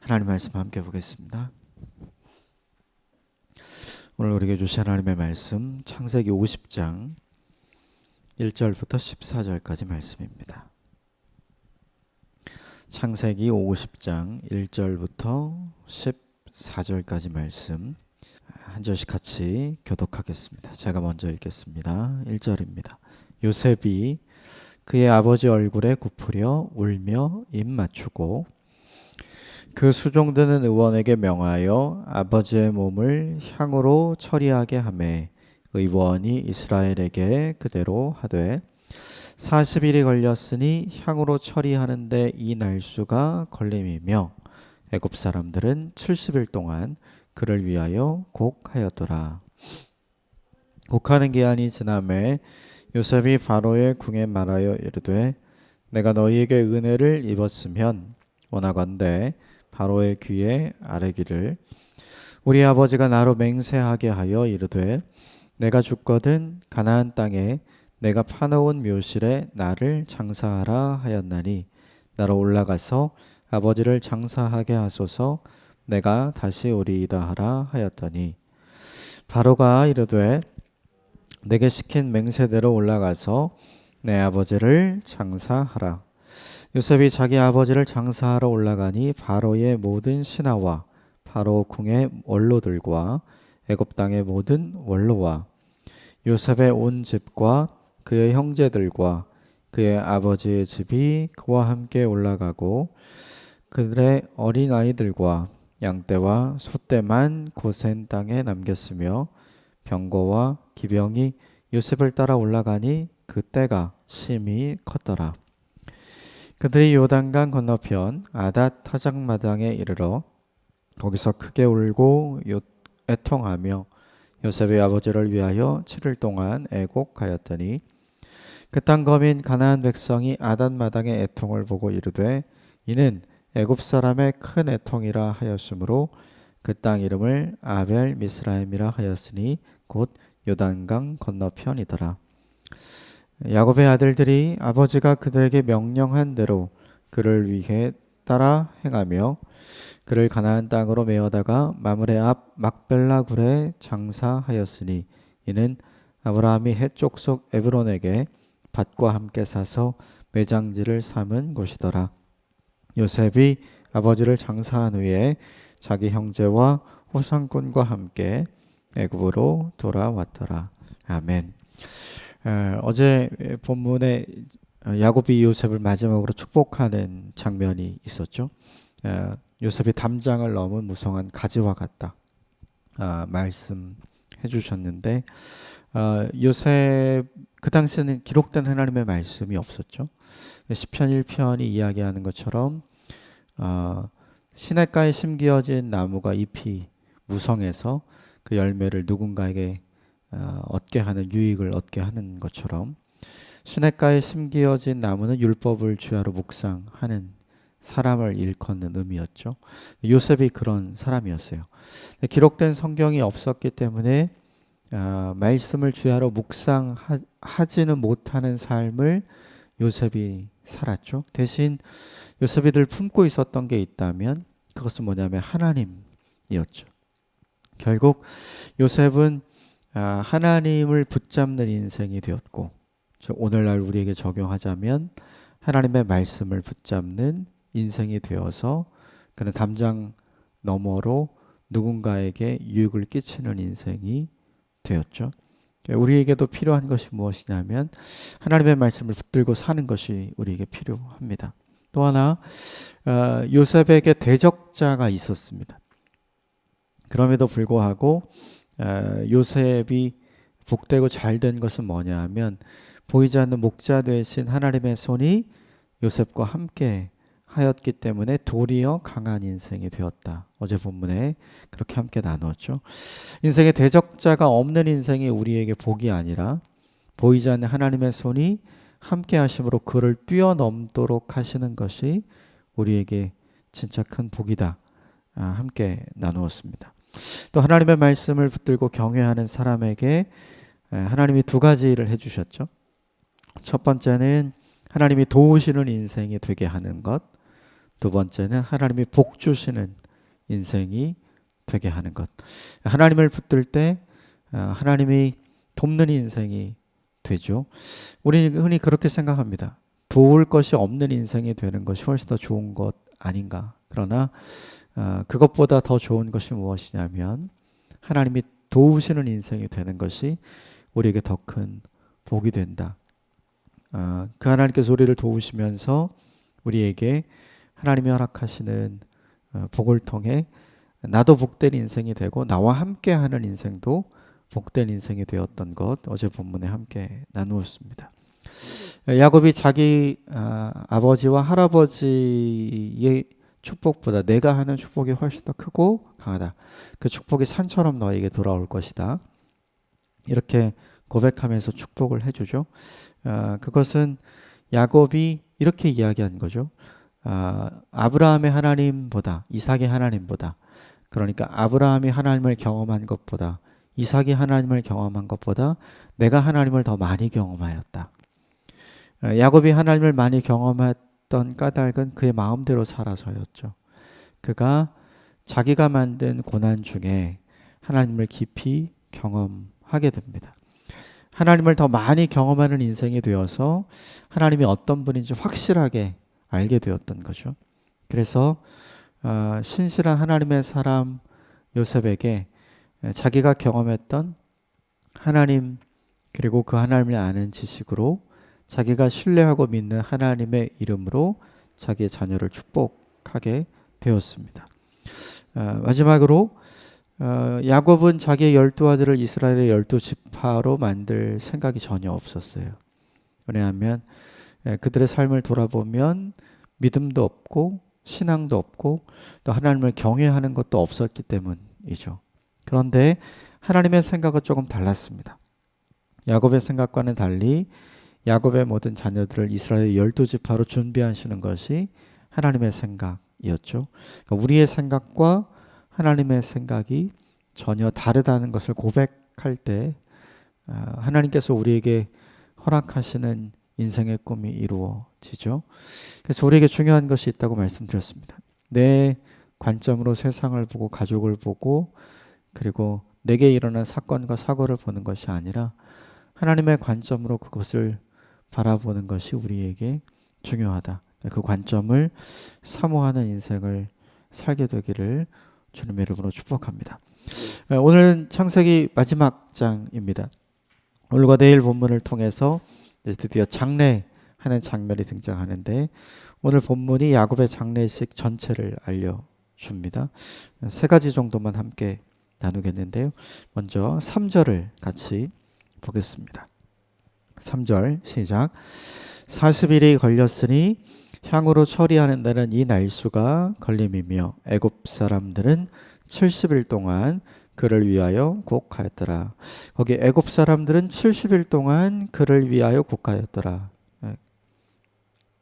하나님 말씀 함께 보겠습니다. 오늘 우리에게 주신 하나님의 말씀 창세기 50장 1절부터 14절까지 말씀입니다. 창세기 50장 1절부터 14절까지 말씀 한 절씩 같이 교독하겠습니다. 제가 먼저 읽겠습니다. 1절입니다. 요셉이 그의 아버지 얼굴에 굽으려 울며 입 맞추고 그 수종드는 의원에게 명하여 아버지의 몸을 향으로 처리하게 하매 의원이 이스라엘에게 그대로 하되 40일이 걸렸으니 향으로 처리하는데 이 날수가 걸림이며 애굽 사람들은 70일 동안 그를 위하여 곡하였더라. 곡하는 기한이 지남에 요셉이 바로의 궁에 말하여 이르되 내가 너희에게 은혜를 입었으면 원하건대 바로의 귀에 아뢰기를 우리 아버지가 나로 맹세하게 하여 이르되 내가 죽거든 가나안 땅에 내가 파놓은 묘실에 나를 장사하라 하였나니 나로 올라가서 아버지를 장사하게 하소서 내가 다시 오리이다 하라 하였더니 바로가 이르되 내게 시킨 맹세대로 올라가서 내 아버지를 장사하라. 요셉이 자기 아버지를 장사하러 올라가니 바로의 모든 신하와 바로 궁의 원로들과 애굽 땅의 모든 원로와 요셉의 온 집과 그의 형제들과 그의 아버지의 집이 그와 함께 올라가고 그들의 어린 아이들과 양떼와 소떼만 고센 땅에 남겼으며 병거와 기병이 요셉을 따라 올라가니 그 때가 심히 컸더라. 그들이 요단강 건너편 아닷 타작마당에 이르러 거기서 크게 울고 애통하며 요셉의 아버지를 위하여 7일 동안 애곡하였더니 그 땅 거민 가나안 백성이 아닷 마당의 애통을 보고 이르되 이는 애굽 사람의 큰 애통이라 하였으므로 그 땅 이름을 아벨 미스라임이라 하였으니 곧 요단강 건너편이더라. 야곱의 아들들이 아버지가 그들에게 명령한 대로 그를 위해 따라 행하며 그를 가나안 땅으로 메어다가 마므레 앞 막벨라 굴에 장사하였으니 이는 아브라함이 헷 속 에브론에게 밭과 함께 사서 매장지를 삼은 곳이더라. 요셉이 아버지를 장사한 후에 자기 형제와 호상꾼과 함께 애굽으로 돌아왔더라. 아멘. 어제 본문에 야곱이 요셉을 마지막으로 축복하는 장면이 있었죠. 요셉이 담장을 넘은 무성한 가지와 같다 말씀해 주셨는데 요셉 그 당시에는 기록된 하나님의 말씀이 없었죠. 시편 1편이 이야기하는 것처럼 시냇가에 심기어진 나무가 잎이 무성해서 그 열매를 누군가에게 얻게 하는 유익을 얻게 하는 것처럼 시냇가에 심기어진 나무는 율법을 주야로 묵상하는 사람을 일컫는 의미였죠. 요셉이 그런 사람이었어요. 기록된 성경이 없었기 때문에 말씀을 주야로 묵상하지는 못하는 삶을 요셉이 살았죠. 대신 요셉이 늘 품고 있었던 게 있다면 그것은 뭐냐면 하나님이었죠. 결국 요셉은 하나님을 붙잡는 인생이 되었고 오늘날 우리에게 적용하자면 하나님의 말씀을 붙잡는 인생이 되어서 그는 담장 너머로 누군가에게 유익을 끼치는 인생이 되었죠. 우리에게도 필요한 것이 무엇이냐면 하나님의 말씀을 붙들고 사는 것이 우리에게 필요합니다. 또 하나 요셉에게 대적자가 있었습니다. 그럼에도 불구하고 요셉이 복되고 잘된 것은 뭐냐 하면 보이지 않는 목자 되신 하나님의 손이 요셉과 함께 하였기 때문에 도리어 강한 인생이 되었다. 어제 본문에 그렇게 함께 나누었죠. 인생의 대적자가 없는 인생이 우리에게 복이 아니라 보이지 않는 하나님의 손이 함께 하심으로 그를 뛰어넘도록 하시는 것이 우리에게 진짜 큰 복이다. 함께 나누었습니다. 또 하나님의 말씀을 붙들고 경외하는 사람에게 하나님이 두 가지를 해주셨죠. 첫 번째는 하나님이 도우시는 인생이 되게 하는 것, 두 번째는 하나님이 복 주시는 인생이 되게 하는 것. 하나님을 붙들 때 하나님이 돕는 인생이 되죠. 우리는 흔히 그렇게 생각합니다. 도울 것이 없는 인생이 되는 것이 훨씬 더 좋은 것 아닌가. 그러나 그것보다 더 좋은 것이 무엇이냐면 하나님이 도우시는 인생이 되는 것이 우리에게 더 큰 복이 된다. 그 하나님께서 우리를 도우시면서 우리에게 하나님이 허락하시는 복을 통해 나도 복된 인생이 되고 나와 함께하는 인생도 복된 인생이 되었던 것 어제 본문에 함께 나누었습니다. 야곱이 자기 아버지와 할아버지의 축복보다 내가 하는 축복이 훨씬 더 크고 강하다. 그 축복이 산처럼 너에게 돌아올 것이다. 이렇게 고백하면서 축복을 해주죠. 그것은 야곱이 이렇게 이야기한 거죠. 아브라함의 하나님보다 이삭의 하나님보다 그러니까 아브라함이 하나님을 경험한 것보다 이삭이 하나님을 경험한 것보다 내가 하나님을 더 많이 경험하였다. 야곱이 하나님을 많이 경험했던 까닭은 그의 마음대로 살아서였죠. 그가 자기가 만든 고난 중에 하나님을 깊이 경험하게 됩니다. 하나님을 더 많이 경험하는 인생이 되어서 하나님이 어떤 분인지 확실하게 알게 되었던 거죠. 그래서 신실한 하나님의 사람 요셉에게 자기가 경험했던 하나님 그리고 그 하나님을 아는 지식으로 자기가 신뢰하고 믿는 하나님의 이름으로 자기의 자녀를 축복하게 되었습니다. 마지막으로 야곱은 자기의 12아들을 이스라엘의 12지파로 만들 생각이 전혀 없었어요. 왜냐하면 그들의 삶을 돌아보면 믿음도 없고 신앙도 없고 또 하나님을 경외하는 것도 없었기 때문이죠. 그런데 하나님의 생각은 조금 달랐습니다. 야곱의 생각과는 달리 야곱의 모든 자녀들을 이스라엘의 12지파로 준비하시는 것이 하나님의 생각이었죠. 그러니까 우리의 생각과 하나님의 생각이 전혀 다르다는 것을 고백할 때 하나님께서 우리에게 허락하시는 인생의 꿈이 이루어지죠. 그래서 우리에게 중요한 것이 있다고 말씀드렸습니다. 내 관점으로 세상을 보고 가족을 보고 그리고 내게 일어난 사건과 사고를 보는 것이 아니라 하나님의 관점으로 그것을 바라보는 것이 우리에게 중요하다. 그 관점을 사모하는 인생을 살게 되기를 주님의 이름으로 축복합니다. 오늘은 창세기 마지막 장입니다. 오늘과 내일 본문을 통해서 드디어 장례하는 장면이 등장하는데 오늘 본문이 야곱의 장례식 전체를 알려줍니다. 세 가지 정도만 함께 나누겠는데요. 먼저 3절을 같이 보겠습니다. 3절 시작. 40일이 걸렸으니 향으로 처리하는 데는 이 날수가 걸림이며 애굽 사람들은 70일 동안 그를 위하여 곡하였더라. 거기 애굽 사람들은 70일 동안 그를 위하여 곡하였더라.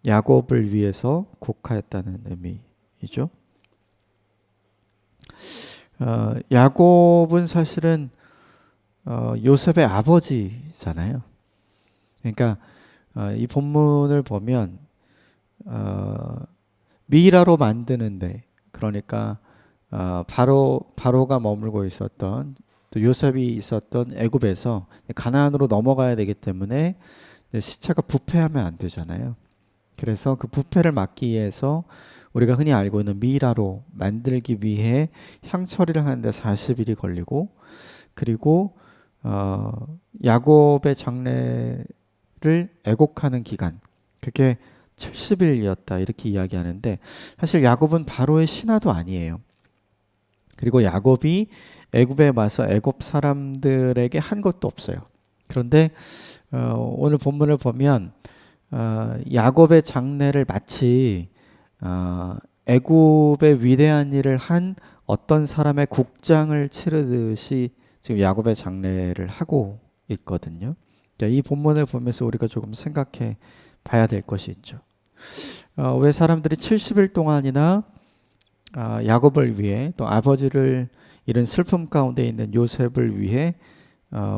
야곱을 위해서 곡하였다는 의미이죠. 야곱은 사실은 요셉의 아버지잖아요. 그러니까 이 본문을 보면 미라로 만드는데 그러니까 바로가 머물고 있었던 또 요셉이 있었던 애굽에서 가나안으로 넘어가야 되기 때문에 시체가 부패하면 안 되잖아요. 그래서 그 부패를 막기 위해서 우리가 흔히 알고 있는 미라로 만들기 위해 향 처리를 하는데 40일이 걸리고 그리고 야곱의 장례를 애곡하는 기간 그게 70일이었다 이렇게 이야기하는데 사실 야곱은 바로의 신하도 아니에요. 그리고 야곱이 애굽에 와서 애굽 사람들에게 한 것도 없어요. 그런데 오늘 본문을 보면 야곱의 장례를 마치 애굽의 위대한 일을 한 어떤 사람의 국장을 치르듯이 지금 야곱의 장례를 하고 있거든요. 이 본문을 보면서 우리가 조금 생각해 봐야 될 것이 있죠. 왜 사람들이 70일 동안이나 야곱을 위해 또 아버지를 잃은 슬픔 가운데 있는 요셉을 위해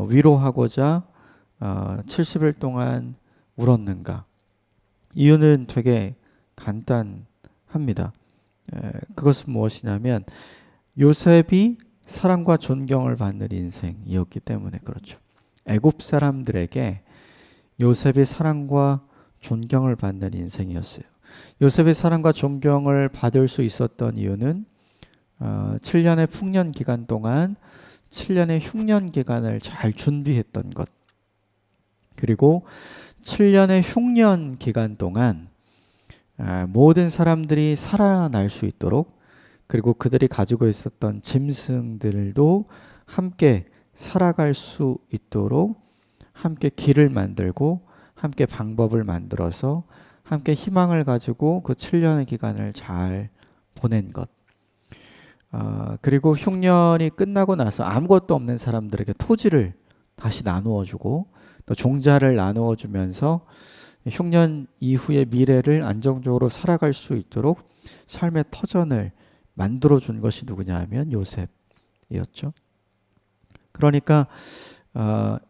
위로하고자 70일 동안 울었는가? 이유는 되게 간단합니다. 그것은 무엇이냐면 요셉이 사랑과 존경을 받는 인생이었기 때문에 그렇죠. 애굽 사람들에게 요셉이 사랑과 존경을 받는 인생이었어요. 요셉이 사랑과 존경을 받을 수 있었던 이유는 7년의 풍년 기간 동안 7년의 흉년 기간을 잘 준비했던 것, 그리고 7년의 흉년 기간 동안 모든 사람들이 살아날 수 있도록, 그리고 그들이 가지고 있었던 짐승들도 함께 살아갈 수 있도록 함께 길을 만들고 함께 방법을 만들어서 함께 희망을 가지고 그 7년의 기간을 잘 보낸 것. 그리고 흉년이 끝나고 나서 아무것도 없는 사람들에게 토지를 다시 나누어 주고 또 종자를 나누어 주면서 흉년 이후의 미래를 안정적으로 살아갈 수 있도록 삶의 터전을 만들어 준 것이 누구냐 하면 요셉이었죠. 그러니까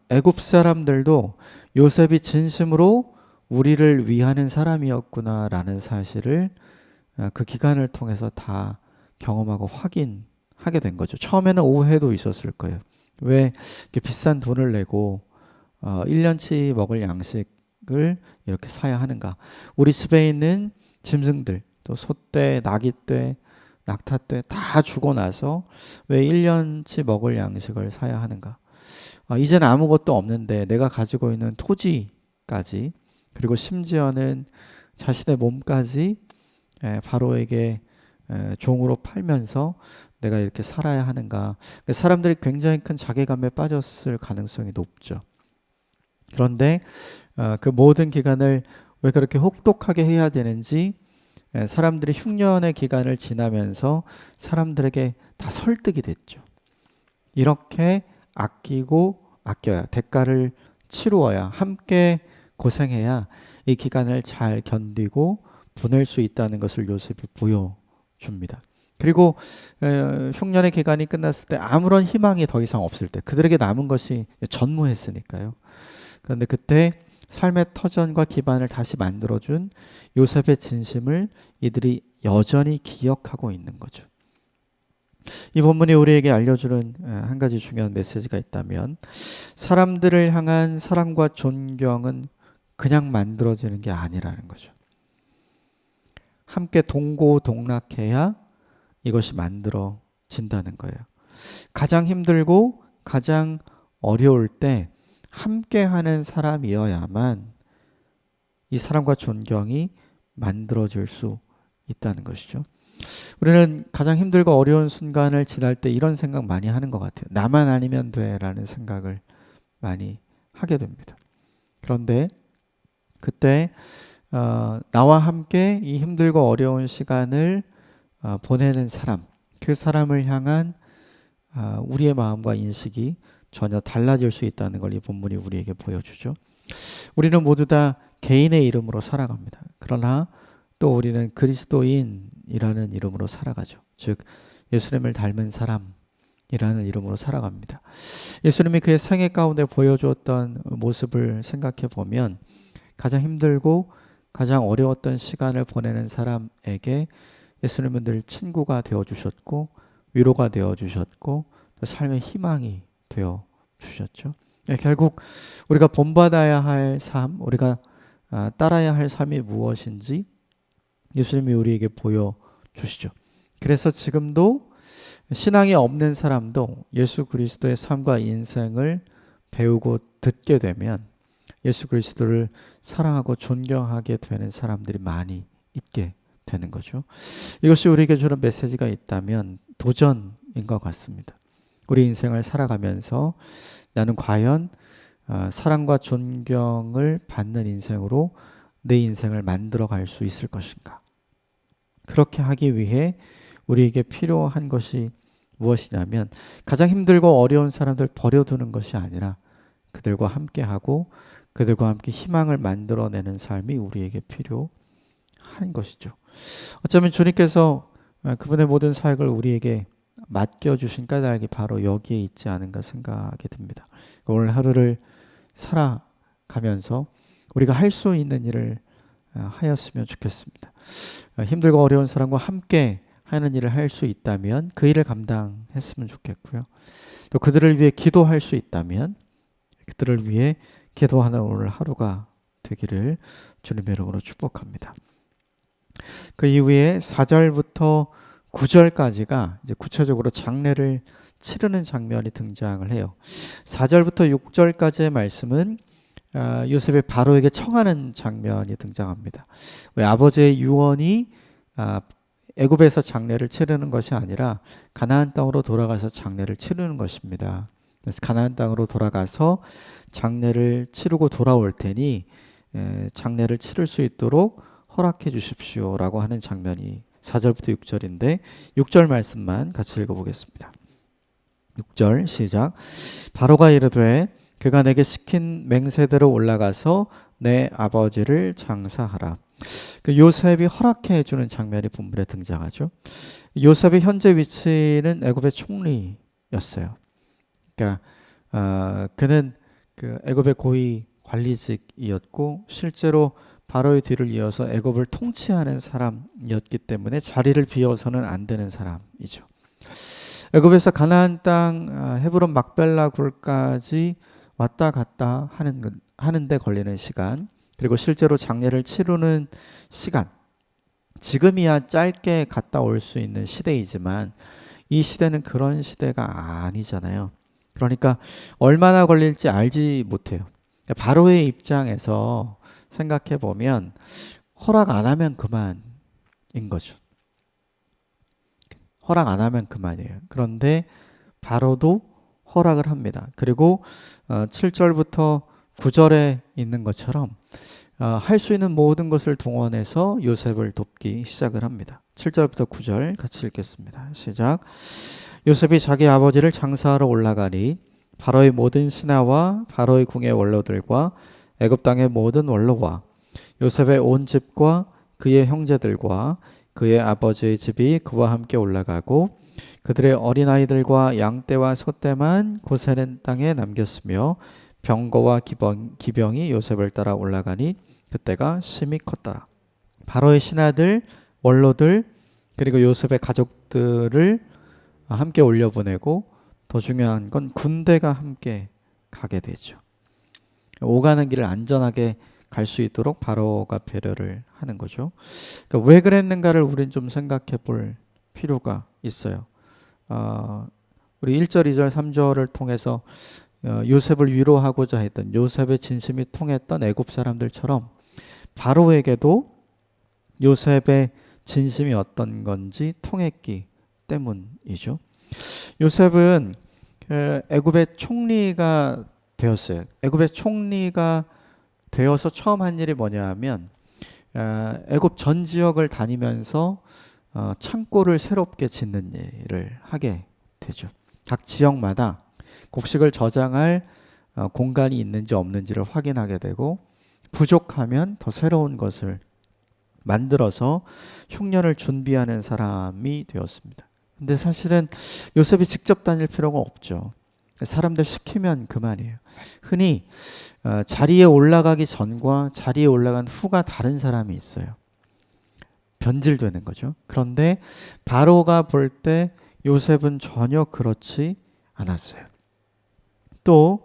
애굽 사람들도 요셉이 진심으로 우리를 위하는 사람이었구나라는 사실을 그 기간을 통해서 다 경험하고 확인하게 된 거죠. 처음에는 오해도 있었을 거예요. 왜 이렇게 비싼 돈을 내고 1년치 먹을 양식을 이렇게 사야 하는가? 우리 집에 있는 짐승들, 또 소떼, 나귀떼, 낙타떼 다 주고 나서 왜 1년치 먹을 양식을 사야 하는가? 이제는 아무것도 없는데 내가 가지고 있는 토지까지, 그리고 심지어는 자신의 몸까지 바로에게 종으로 팔면서 내가 이렇게 살아야 하는가? 사람들이 굉장히 큰 자괴감에 빠졌을 가능성이 높죠. 그런데 그 모든 기간을 왜 그렇게 혹독하게 해야 되는지 사람들이 흉년의 기간을 지나면서 사람들에게 다 설득이 됐죠. 이렇게 아끼고 아껴야, 대가를 치루어야, 함께 고생해야 이 기간을 잘 견디고 보낼 수 있다는 것을 요셉이 보여줍니다. 그리고 흉년의 기간이 끝났을 때 아무런 희망이 더 이상 없을 때, 그들에게 남은 것이 전무했으니까요. 그런데 그때 삶의 터전과 기반을 다시 만들어준 요셉의 진심을 이들이 여전히 기억하고 있는 거죠. 이 본문이 우리에게 알려주는 한 가지 중요한 메시지가 있다면, 사람들을 향한 사랑과 존경은 그냥 만들어지는 게 아니라는 거죠. 함께 동고동락해야 이것이 만들어진다는 거예요. 가장 힘들고 가장 어려울 때 함께하는 사람이어야만 이 사랑과 존경이 만들어질 수 있다는 것이죠. 우리는 가장 힘들고 어려운 순간을 지날 때 이런 생각 많이 하는 것 같아요. 나만 아니면 돼라는 생각을 많이 하게 됩니다. 그런데 그때 나와 함께 이 힘들고 어려운 시간을 보내는 사람, 그 사람을 향한 우리의 마음과 인식이 전혀 달라질 수 있다는 걸 이 본문이 우리에게 보여주죠. 우리는 모두 다 개인의 이름으로 살아갑니다. 그러나 또 우리는 그리스도인이라는 이름으로 살아가죠. 즉 예수님을 닮은 사람이라는 이름으로 살아갑니다. 예수님이 그의 생애 가운데 보여주었던 모습을 생각해 보면 가장 힘들고 가장 어려웠던 시간을 보내는 사람에게 예수님은 늘 친구가 되어주셨고 위로가 되어주셨고 또 삶의 희망이 되어주셨죠. 결국 우리가 본받아야 할 삶, 우리가 따라야 할 삶이 무엇인지 예수님이 우리에게 보여주시죠. 그래서 지금도 신앙이 없는 사람도 예수 그리스도의 삶과 인생을 배우고 듣게 되면 예수 그리스도를 사랑하고 존경하게 되는 사람들이 많이 있게 되는 거죠. 이것이 우리에게 주는 메시지가 있다면 도전인 것 같습니다. 우리 인생을 살아가면서 나는 과연 사랑과 존경을 받는 인생으로 내 인생을 만들어 갈 수 있을 것인가? 그렇게 하기 위해 우리에게 필요한 것이 무엇이냐면 가장 힘들고 어려운 사람들 버려두는 것이 아니라 그들과 함께하고 그들과 함께 희망을 만들어내는 삶이 우리에게 필요한 것이죠. 어쩌면 주님께서 그분의 모든 사역을 우리에게 맡겨주신 까닭이 바로 여기에 있지 않은가 생각하게 됩니다. 오늘 하루를 살아가면서 우리가 할 수 있는 일을 하였으면 좋겠습니다. 힘들고 어려운 사람과 함께 하는 일을 할 수 있다면 그 일을 감당했으면 좋겠고요. 또 그들을 위해 기도할 수 있다면 그들을 위해 기도하는 오늘 하루가 되기를 주님의 이름으로 축복합니다. 그 이후에 4절부터 9절까지가 이제 구체적으로 장례를 치르는 장면이 등장을 해요. 4절부터 6절까지의 말씀은 요셉이 바로에게 청하는 장면이 등장합니다. 우리 아버지의 유언이 애굽에서 장례를 치르는 것이 아니라 가나안 땅으로 돌아가서 장례를 치르는 것입니다. 그래서 가나안 땅으로 돌아가서 장례를 치르고 돌아올 테니 장례를 치를 수 있도록 허락해 주십시오라고 하는 장면이 4절부터 6절인데 6절 말씀만 같이 읽어보겠습니다. 6절 시작. 바로가 이르되 그가 내게 시킨 맹세대로 올라가서 내 아버지를 장사하라. 그 요셉이 허락해 주는 장면이 본문에 등장하죠. 요셉의 현재 위치는 애굽의 총리였어요. 그러니까 그는 그 애굽의 고위 관리직이었고 실제로 바로의 뒤를 이어서 애굽을 통치하는 사람이었기 때문에 자리를 비워서는 안 되는 사람이죠. 애굽에서 가나안 땅 헤브론 막벨라 굴까지 왔다 갔다 하는데 걸리는 시간, 그리고 실제로 장례를 치르는 시간, 지금이야 짧게 갔다 올 수 있는 시대이지만 이 시대는 그런 시대가 아니잖아요. 그러니까 얼마나 걸릴지 알지 못해요. 바로의 입장에서 생각해 보면 허락 안 하면 그만인 거죠. 허락 안 하면 그만이에요. 그런데 바로도 허락을 합니다. 그리고 7절부터 9절에 있는 것처럼 할 수 있는 모든 것을 동원해서 요셉을 돕기 시작을 합니다. 7절부터 9절 같이 읽겠습니다. 시작. 요셉이 자기 아버지를 장사하러 올라가니 바로의 모든 신하와 바로의 궁의 원로들과 애굽 땅의 모든 원로와 요셉의 온 집과 그의 형제들과 그의 아버지의 집이 그와 함께 올라가고 그들의 어린아이들과 양떼와 소떼만 고세는 땅에 남겼으며 병거와 기병이 요셉을 따라 올라가니 그때가 심히 컸더라. 바로의 신하들, 원로들 그리고 요셉의 가족들을 함께 올려보내고 더 중요한 건 군대가 함께 가게 되죠. 오가는 길을 안전하게 갈 수 있도록 바로가 배려를 하는 거죠. 그러니까 왜 그랬는가를 우린 좀 생각해 볼 필요가 있어요. 우리 1절, 2절, 3절을 통해서 요셉을 위로하고자 했던 요셉의 진심이 통했던 애굽 사람들처럼 바로에게도 요셉의 진심이 어떤 건지 통했기 때문이죠. 요셉은 애굽의 총리가 되었어요. 애굽의 총리가 되어서 처음 한 일이 뭐냐 하면 애굽 전 지역을 다니면서 창고를 새롭게 짓는 일을 하게 되죠. 각 지역마다 곡식을 저장할 공간이 있는지 없는지를 확인하게 되고 부족하면 더 새로운 것을 만들어서 흉년을 준비하는 사람이 되었습니다. 근데 사실은 요셉이 직접 다닐 필요가 없죠. 사람들 시키면 그만이에요. 흔히 자리에 올라가기 전과 자리에 올라간 후가 다른 사람이 있어요. 변질되는 거죠. 그런데 바로가 볼 때 요셉은 전혀 그렇지 않았어요. 또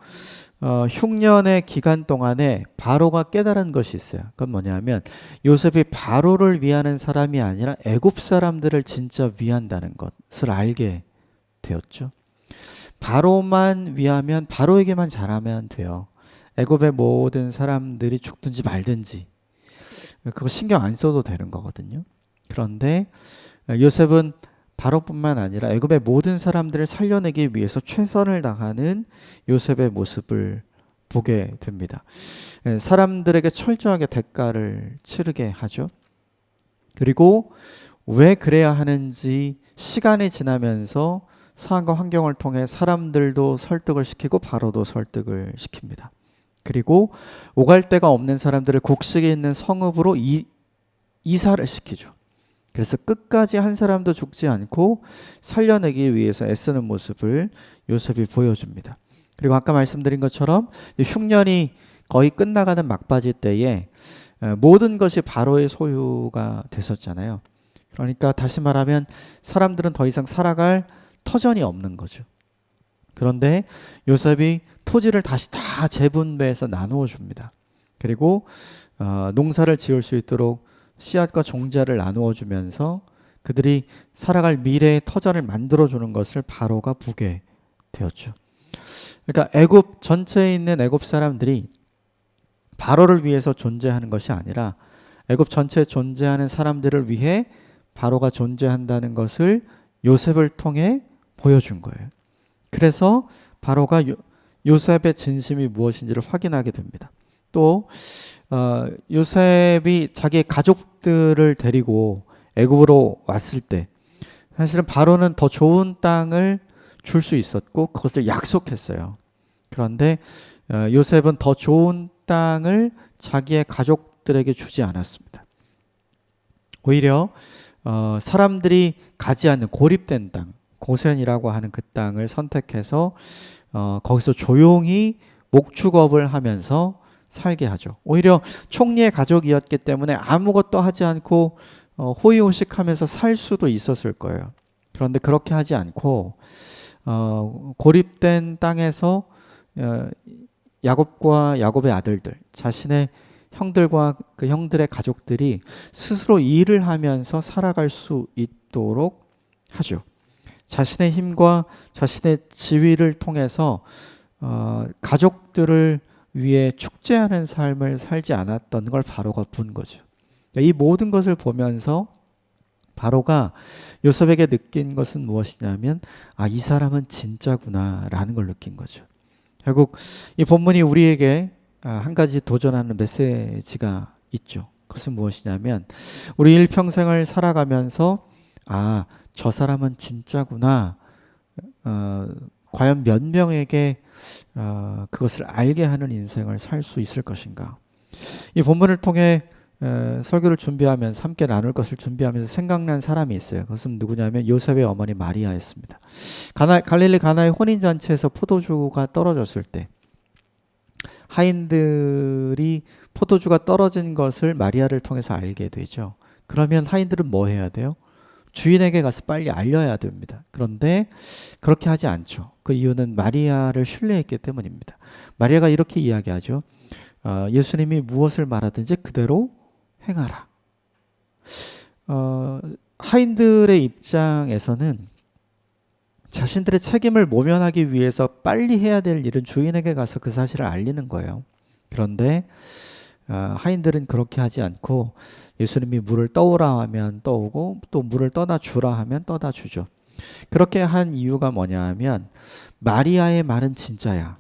흉년의 기간 동안에 바로가 깨달은 것이 있어요. 그건 뭐냐면 요셉이 바로를 위하는 사람이 아니라 애굽 사람들을 진짜 위한다는 것을 알게 되었죠. 바로만 위하면 바로에게만 잘하면 돼요. 애굽의 모든 사람들이 죽든지 말든지 그거 신경 안 써도 되는 거거든요. 그런데 요셉은 바로뿐만 아니라 애굽의 모든 사람들을 살려내기 위해서 최선을 다하는 요셉의 모습을 보게 됩니다. 사람들에게 철저하게 대가를 치르게 하죠. 그리고 왜 그래야 하는지 시간이 지나면서 상황과 환경을 통해 사람들도 설득을 시키고 바로도 설득을 시킵니다. 그리고 오갈 데가 없는 사람들을 곡식에 있는 성읍으로 이사를 시키죠. 그래서 끝까지 한 사람도 죽지 않고 살려내기 위해서 애쓰는 모습을 요셉이 보여줍니다. 그리고 아까 말씀드린 것처럼 흉년이 거의 끝나가는 막바지 때에 모든 것이 바로의 소유가 됐었잖아요. 그러니까 다시 말하면 사람들은 더 이상 살아갈 터전이 없는 거죠. 그런데 요셉이 토지를 다시 다 재분배해서 나누어 줍니다. 그리고 농사를 지을 수 있도록 씨앗과 종자를 나누어 주면서 그들이 살아갈 미래의 터전을 만들어 주는 것을 바로가 보게 되었죠. 그러니까 애굽 전체에 있는 애굽 사람들이 바로를 위해서 존재하는 것이 아니라 애굽 전체에 존재하는 사람들을 위해 바로가 존재한다는 것을 요셉을 통해 보여준 거예요. 그래서 바로가 요셉의 진심이 무엇인지를 확인하게 됩니다. 또 요셉이 자기의 가족들을 데리고 애굽으로 왔을 때 사실은 바로는 더 좋은 땅을 줄 수 있었고 그것을 약속했어요. 그런데 요셉은 더 좋은 땅을 자기의 가족들에게 주지 않았습니다. 오히려 사람들이 가지 않는 고립된 땅, 고센이라고 하는 그 땅을 선택해서 거기서 조용히 목축업을 하면서 살게 하죠. 오히려 총리의 가족이었기 때문에 아무것도 하지 않고 호의호식하면서 살 수도 있었을 거예요. 그런데 그렇게 하지 않고 고립된 땅에서 야곱과 야곱의 아들들, 자신의 형들과 그 형들의 가족들이 스스로 일을 하면서 살아갈 수 있도록 하죠. 자신의 힘과 자신의 지위를 통해서 가족들을 위해 축제하는 삶을 살지 않았던 걸 바로가 본 거죠. 이 모든 것을 보면서 바로가 요셉에게 느낀 것은 무엇이냐면 이 사람은 진짜구나라는 걸 느낀 거죠. 결국 이 본문이 우리에게 한 가지 도전하는 메시지가 있죠. 그것은 무엇이냐면 우리 일평생을 살아가면서 저 사람은 진짜구나. 과연 몇 명에게 그것을 알게 하는 인생을 살 수 있을 것인가. 이 본문을 통해 설교를 준비하면서 함께 나눌 것을 준비하면서 생각난 사람이 있어요. 그것은 누구냐면 요셉의 어머니 마리아였습니다. 갈릴리 가나의 혼인잔치에서 포도주가 떨어졌을 때 하인들이 포도주가 떨어진 것을 마리아를 통해서 알게 되죠. 그러면 하인들은 뭐 해야 돼요? 주인에게 가서 빨리 알려야 됩니다. 그런데 그렇게 하지 않죠. 그 이유는 마리아를 신뢰했기 때문입니다. 마리아가 이렇게 이야기하죠. 예수님이 무엇을 말하든지 그대로 행하라. 하인들의 입장에서는 자신들의 책임을 모면하기 위해서 빨리 해야 될 일은 주인에게 가서 그 사실을 알리는 거예요. 그런데 하인들은 그렇게 하지 않고 예수님이 물을 떠오라 하면 떠오고 또 물을 떠다 주라 하면 떠다 주죠. 그렇게 한 이유가 뭐냐 하면 마리아의 말은 진짜야.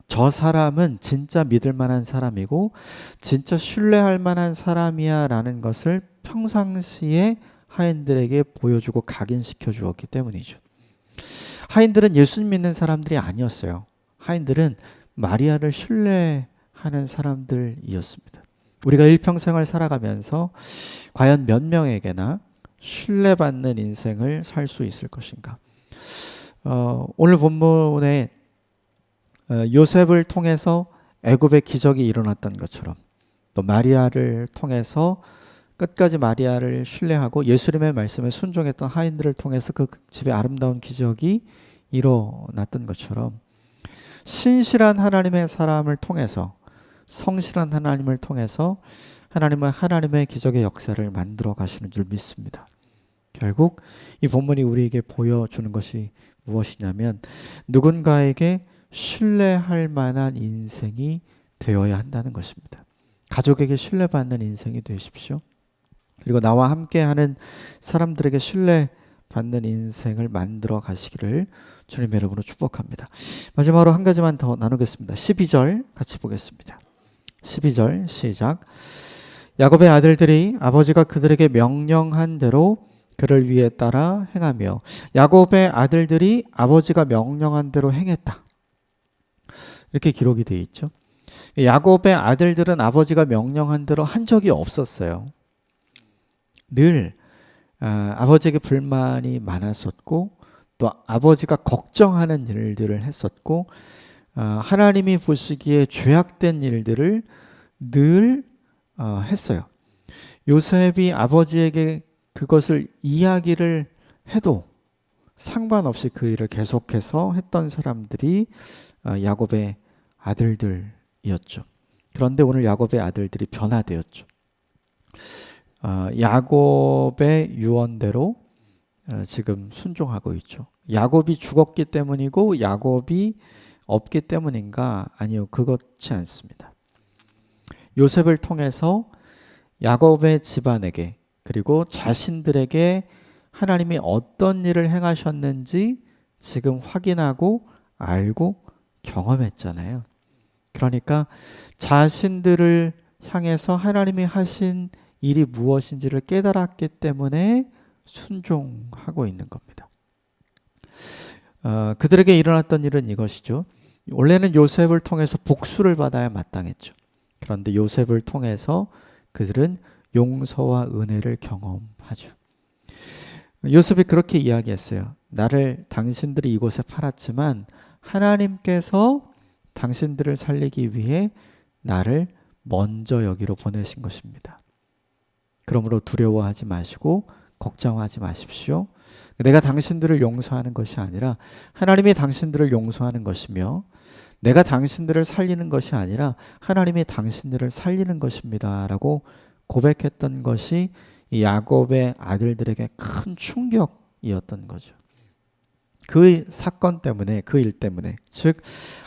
저 사람은 진짜 믿을 만한 사람이고 진짜 신뢰할 만한 사람이야 라는 것을 평상시에 하인들에게 보여주고 각인시켜 주었기 때문이죠. 하인들은 예수님 믿는 사람들이 아니었어요. 하인들은 마리아를 신뢰하는 사람들이었습니다. 우리가 일평생을 살아가면서 과연 몇 명에게나 신뢰받는 인생을 살 수 있을 것인가. 오늘 본문에 요셉을 통해서 애굽의 기적이 일어났던 것처럼 또 마리아를 통해서 끝까지 마리아를 신뢰하고 예수님의 말씀에 순종했던 하인들을 통해서 그 집에 아름다운 기적이 일어났던 것처럼 신실한 하나님의 사람을 통해서 성실한 하나님을 통해서 하나님은 하나님의 기적의 역사를 만들어 가시는 줄 믿습니다. 결국 이 본문이 우리에게 보여주는 것이 무엇이냐면 누군가에게 신뢰할 만한 인생이 되어야 한다는 것입니다. 가족에게 신뢰받는 인생이 되십시오. 그리고 나와 함께하는 사람들에게 신뢰받는 인생을 만들어 가시기를 주님의 이름으로 축복합니다. 마지막으로 한 가지만 더 나누겠습니다. 12절 같이 보겠습니다. 12절 시작. 야곱의 아들들이 아버지가 그들에게 명령한 대로 그를 위해 따라 행하며 야곱의 아들들이 아버지가 명령한 대로 행했다. 이렇게 기록이 되어 있죠. 야곱의 아들들은 아버지가 명령한 대로 한 적이 없었어요. 늘 아버지에게 불만이 많았었고 또 아버지가 걱정하는 일들을 했었고 하나님이 보시기에 죄악된 일들을 늘 했어요. 요셉이 아버지에게 그것을 이야기를 해도 상관없이 그 일을 계속해서 했던 사람들이 야곱의 아들들이었죠. 그런데 오늘 야곱의 아들들이 변화되었죠. 야곱의 유언대로 지금 순종하고 있죠. 야곱이 죽었기 때문이고 야곱이 없기 때문인가? 아니요, 그렇지 않습니다. 요셉을 통해서 야곱의 집안에게 그리고 자신들에게 하나님이 어떤 일을 행하셨는지 지금 확인하고 알고 경험했잖아요. 그러니까 자신들을 향해서 하나님이 하신 일이 무엇인지를 깨달았기 때문에 순종하고 있는 겁니다. 그들에게 일어났던 일은 이것이죠. 원래는 요셉을 통해서 복수를 받아야 마땅했죠. 그런데 요셉을 통해서 그들은 용서와 은혜를 경험하죠. 요셉이 그렇게 이야기했어요. 나를 당신들이 이곳에 팔았지만 하나님께서 당신들을 살리기 위해 나를 먼저 여기로 보내신 것입니다. 그러므로 두려워하지 마시고 걱정하지 마십시오. 내가 당신들을 용서하는 것이 아니라 하나님이 당신들을 용서하는 것이며 내가 당신들을 살리는 것이 아니라 하나님이 당신들을 살리는 것입니다. 라고 고백했던 것이 이 야곱의 아들들에게 큰 충격이었던 거죠. 그 사건 때문에, 그 일 때문에, 즉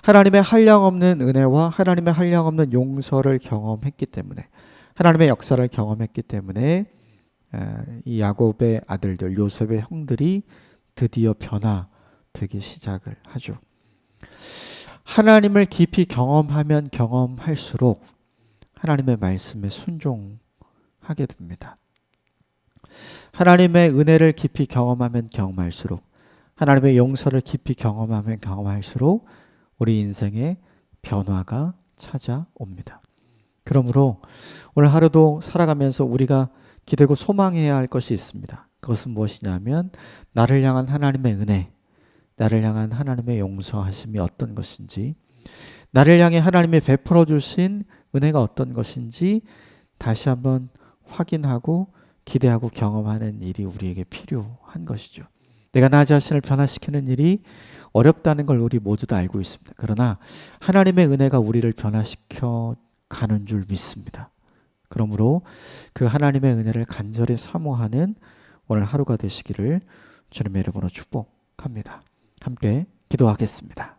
하나님의 한량없는 은혜와 하나님의 한량없는 용서를 경험했기 때문에, 하나님의 역사를 경험했기 때문에 이 야곱의 아들들, 요셉의 형들이 드디어 변화되기 시작을 하죠. 하나님을 깊이 경험하면 경험할수록 하나님의 말씀에 순종하게 됩니다. 하나님의 은혜를 깊이 경험하면 경험할수록, 하나님의 용서를 깊이 경험하면 경험할수록 우리 인생에 변화가 찾아옵니다. 그러므로 오늘 하루도 살아가면서 우리가 기대고 소망해야 할 것이 있습니다. 그것은 무엇이냐면 나를 향한 하나님의 은혜, 나를 향한 하나님의 용서하심이 어떤 것인지, 나를 향해 하나님이 베풀어 주신 은혜가 어떤 것인지 다시 한번 확인하고 기대하고 경험하는 일이 우리에게 필요한 것이죠. 내가 나 자신을 변화시키는 일이 어렵다는 걸 우리 모두 다 알고 있습니다. 그러나 하나님의 은혜가 우리를 변화시켜 가는 줄 믿습니다. 그러므로 그 하나님의 은혜를 간절히 사모하는 오늘 하루가 되시기를 주님의 이름으로 축복합니다. 함께 기도하겠습니다.